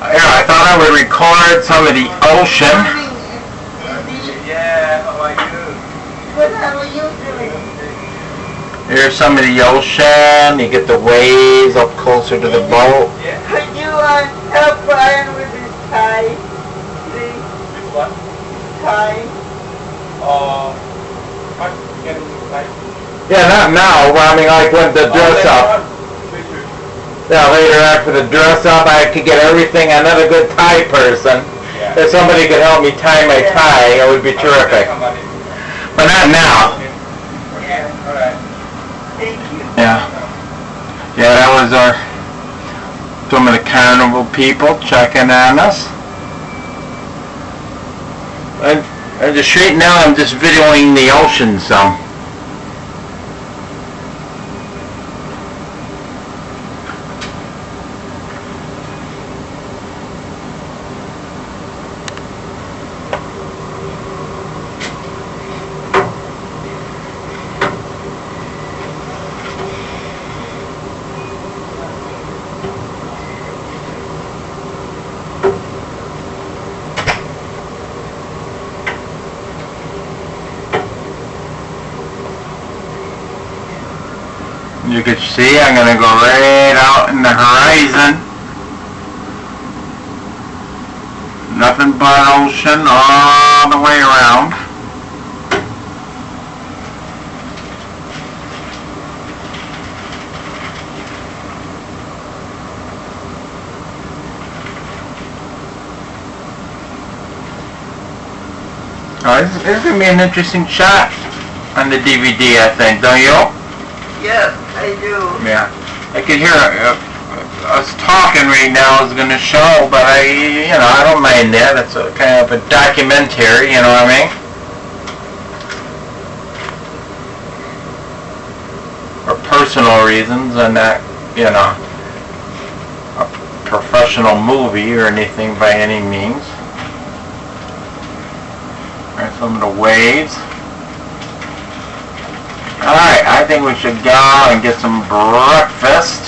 I thought I would record some of the ocean. Yeah, how are you? Good, how are you doing? Here's some of the ocean. You get the waves up closer to the boat. Could you help Brian with his tie, please? With what? Tie. What can you like? Yeah, not now, but I mean like when the dress up. Yeah, later after the dress up, I could get everything. I'm not a good tie person. Yeah. If somebody could help me tie my tie, it would be terrific. But not now. Yeah. Alright. Thank you. Yeah. Yeah, that was some of the Carnival people checking on us. And just straight now, I'm just videoing the ocean some. You can see I'm going to go right out in the horizon. Nothing but ocean all the way around. This is going to be an interesting shot on the DVD, I think, don't you? Yes, I do. Yeah, I could hear us talking right now is going to show, but I don't mind that. It's a kind of a documentary, you know what I mean? For personal reasons, and not, a professional movie or anything by any means. There's some of the waves. Alright, I think we should go and get some breakfast.